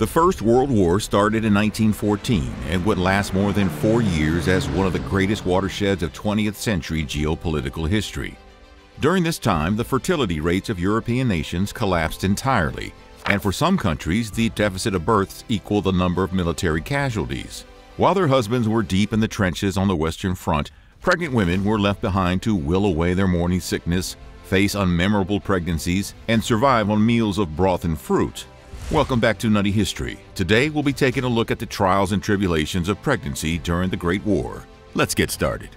The First World War started in 1914 and would last more than 4 years as one of the greatest watersheds of 20th century geopolitical history. During this time, the fertility rates of European nations collapsed entirely, and for some countries, the deficit of births equaled the number of military casualties. While their husbands were deep in the trenches on the Western Front, pregnant women were left behind to will away their morning sickness, face unmemorable pregnancies, and survive on meals of broth and fruit. Welcome back to Nutty History. Today we'll be taking a look at the trials and tribulations of pregnancy during the Great War. Let's get started.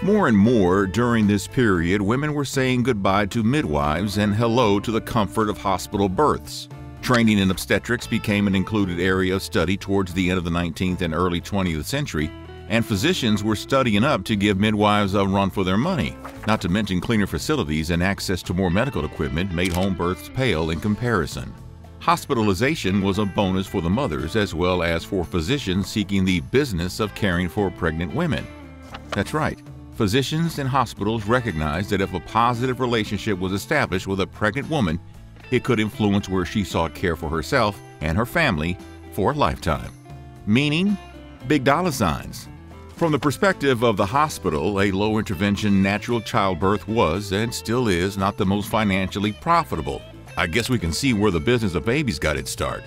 More and more during this period, women were saying goodbye to midwives and hello to the comfort of hospital births. Training in obstetrics became an included area of study towards the end of the 19th and early 20th century, and physicians were studying up to give midwives a run for their money. Not to mention cleaner facilities and access to more medical equipment made home births pale in comparison. Hospitalization was a bonus for the mothers as well as for physicians seeking the business of caring for pregnant women. That's right, physicians and hospitals recognized that if a positive relationship was established with a pregnant woman, it could influence where she sought care for herself and her family for a lifetime. Meaning, big dollar signs. From the perspective of the hospital, a low-intervention natural childbirth was, and still is, not the most financially profitable. I guess we can see where the business of babies got its start.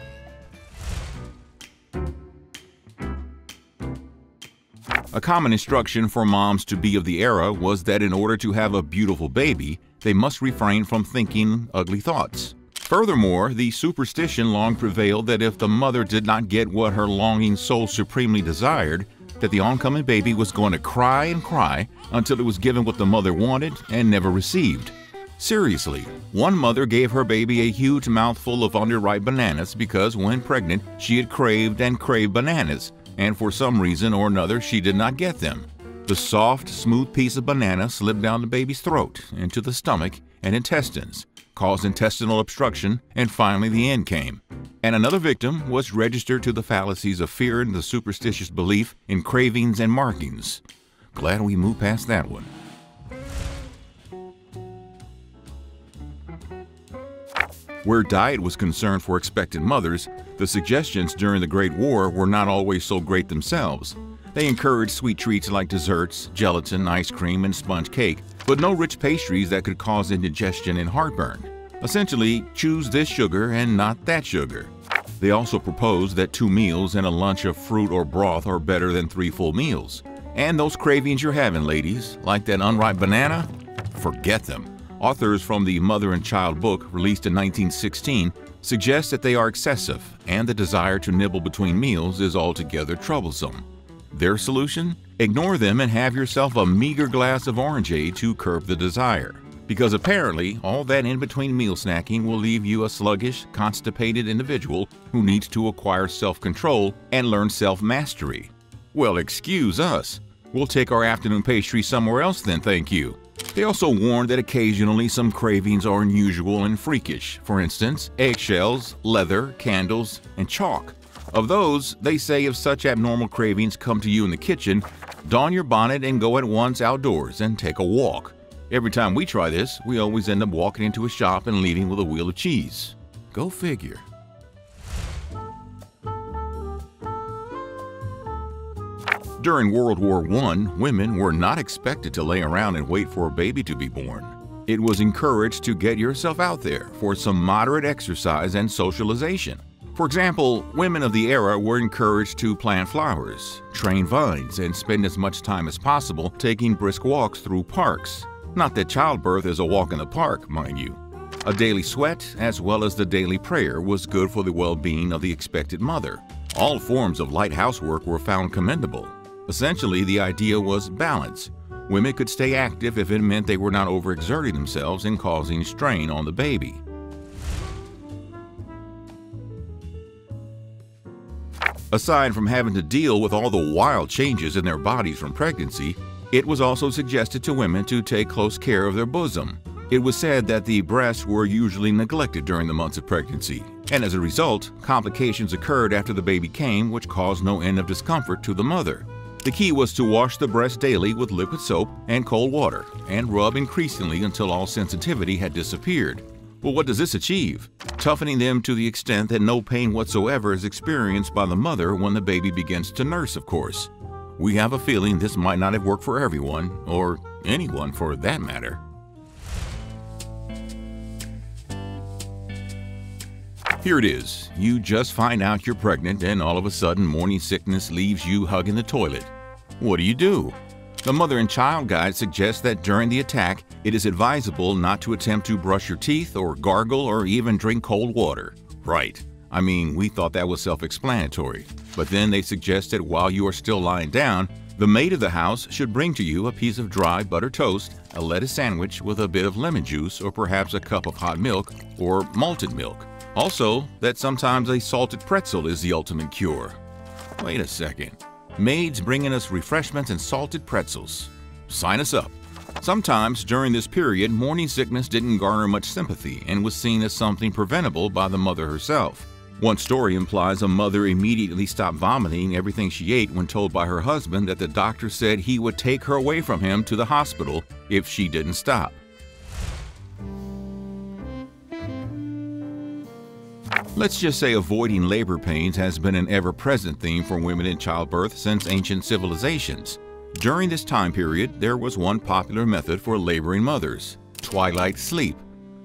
A common instruction for moms-to-be of the era was that in order to have a beautiful baby, they must refrain from thinking ugly thoughts. Furthermore, the superstition long prevailed that if the mother did not get what her longing soul supremely desired, that the oncoming baby was going to cry and cry until it was given what the mother wanted and never received. Seriously, one mother gave her baby a huge mouthful of underripe bananas because when pregnant she had craved and craved bananas, and for some reason or another she did not get them. The soft, smooth piece of banana slipped down the baby's throat, into the stomach and intestines, caused intestinal obstruction, and finally the end came. And another victim was registered to the fallacies of fear and the superstitious belief in cravings and markings. Glad we moved past that one. Where diet was concerned for expectant mothers, the suggestions during the Great War were not always so great themselves. They encouraged sweet treats like desserts, gelatin, ice cream, and sponge cake, but no rich pastries that could cause indigestion and heartburn. Essentially, choose this sugar and not that sugar. They also proposed that 2 meals and a lunch of fruit or broth are better than 3 full meals. And those cravings you're having, ladies, like that unripe banana, forget them. Authors from the Mother and Child book, released in 1916, suggest that they are excessive, and the desire to nibble between meals is altogether troublesome. Their solution? Ignore them and have yourself a meager glass of orangeade to curb the desire. Because apparently, all that in-between meal snacking will leave you a sluggish, constipated individual who needs to acquire self-control and learn self-mastery. Well, excuse us. We'll take our afternoon pastry somewhere else then, thank you. They also warned that occasionally some cravings are unusual and freakish. For instance, eggshells, leather, candles, and chalk. Of those, they say if such abnormal cravings come to you in the kitchen, don your bonnet and go at once outdoors and take a walk. Every time we try this, we always end up walking into a shop and leaving with a wheel of cheese. Go figure. During World War I, women were not expected to lay around and wait for a baby to be born. It was encouraged to get yourself out there for some moderate exercise and socialization. For example, women of the era were encouraged to plant flowers, train vines, and spend as much time as possible taking brisk walks through parks. Not that childbirth is a walk in the park, mind you. A daily sweat, as well as the daily prayer, was good for the well-being of the expected mother. All forms of light housework were found commendable. Essentially, the idea was balance. Women could stay active if it meant they were not overexerting themselves and causing strain on the baby. Aside from having to deal with all the wild changes in their bodies from pregnancy, it was also suggested to women to take close care of their bosom. It was said that the breasts were usually neglected during the months of pregnancy, and as a result, complications occurred after the baby came which caused no end of discomfort to the mother. The key was to wash the breast daily with liquid soap and cold water and rub increasingly until all sensitivity had disappeared. Well, what does this achieve? Toughening them to the extent that no pain whatsoever is experienced by the mother when the baby begins to nurse, of course. We have a feeling this might not have worked for everyone, or anyone for that matter. Here it is. You just find out you're pregnant and all of a sudden morning sickness leaves you hugging the toilet. What do? The Mother and Child Guide suggests that during the attack, it is advisable not to attempt to brush your teeth or gargle or even drink cold water. Right. I mean, we thought that was self-explanatory. But then they suggest that while you are still lying down, the maid of the house should bring to you a piece of dry buttered toast, a lettuce sandwich with a bit of lemon juice, or perhaps a cup of hot milk or malted milk. Also, that sometimes a salted pretzel is the ultimate cure. Wait a second. Maids bringing us refreshments and salted pretzels. Sign us up. Sometimes during this period, morning sickness didn't garner much sympathy and was seen as something preventable by the mother herself. One story implies a mother immediately stopped vomiting everything she ate when told by her husband that the doctor said he would take her away from him to the hospital if she didn't stop. Let's just say avoiding labor pains has been an ever-present theme for women in childbirth since ancient civilizations. During this time period, there was one popular method for laboring mothers: twilight sleep,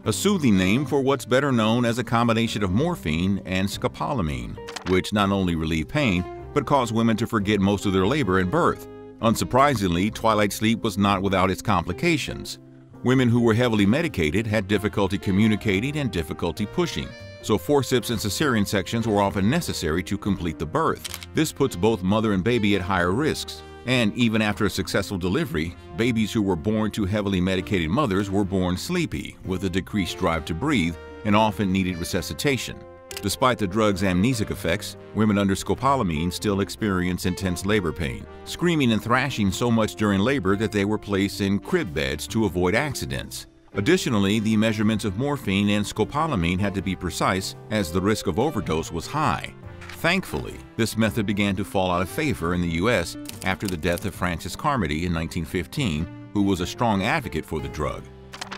a soothing name for what's better known as a combination of morphine and scopolamine, which not only relieve pain, but cause women to forget most of their labor and birth. Unsurprisingly, twilight sleep was not without its complications. Women who were heavily medicated had difficulty communicating and difficulty pushing, so forceps and cesarean sections were often necessary to complete the birth. This puts both mother and baby at higher risks. And even after a successful delivery, babies who were born to heavily medicated mothers were born sleepy, with a decreased drive to breathe, and often needed resuscitation. Despite the drug's amnesic effects, women under scopolamine still experience intense labor pain, screaming and thrashing so much during labor that they were placed in crib beds to avoid accidents. Additionally, the measurements of morphine and scopolamine had to be precise, as the risk of overdose was high. Thankfully, this method began to fall out of favor in the U.S. after the death of Frances Carmody in 1915, who was a strong advocate for the drug.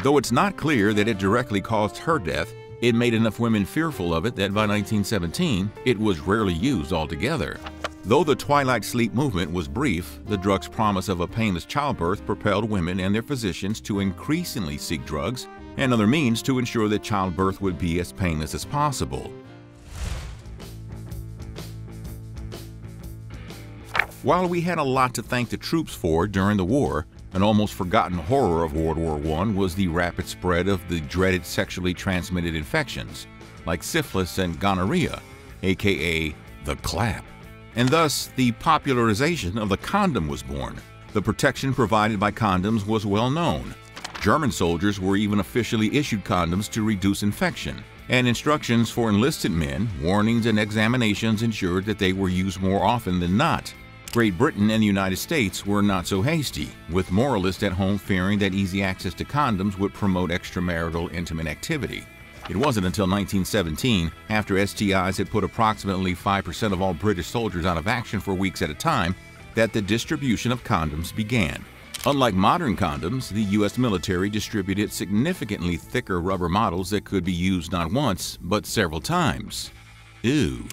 Though it's not clear that it directly caused her death, it made enough women fearful of it that by 1917, it was rarely used altogether. Though the twilight sleep movement was brief, the drug's promise of a painless childbirth propelled women and their physicians to increasingly seek drugs and other means to ensure that childbirth would be as painless as possible. While we had a lot to thank the troops for during the war, an almost forgotten horror of World War I was the rapid spread of the dreaded sexually transmitted infections, like syphilis and gonorrhea, aka the clap. And thus, the popularization of the condom was born. The protection provided by condoms was well known. German soldiers were even officially issued condoms to reduce infection, and instructions for enlisted men, warnings and examinations ensured that they were used more often than not. Great Britain and the United States were not so hasty, with moralists at home fearing that easy access to condoms would promote extramarital intimate activity. It wasn't until 1917, after STIs had put approximately 5% of all British soldiers out of action for weeks at a time, that the distribution of condoms began. Unlike modern condoms, the U.S. military distributed significantly thicker rubber models that could be used not once, but several times. Ew.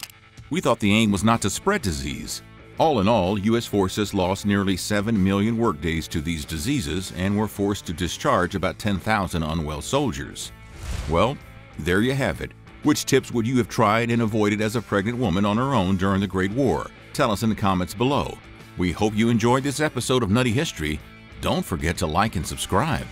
We thought the aim was not to spread disease. All in all, U.S. forces lost nearly 7 million workdays to these diseases and were forced to discharge about 10,000 unwell soldiers. Well, there you have it. Which tips would you have tried and avoided as a pregnant woman on her own during the Great War? Tell us in the comments below. We hope you enjoyed this episode of Nutty History. Don't forget to like and subscribe.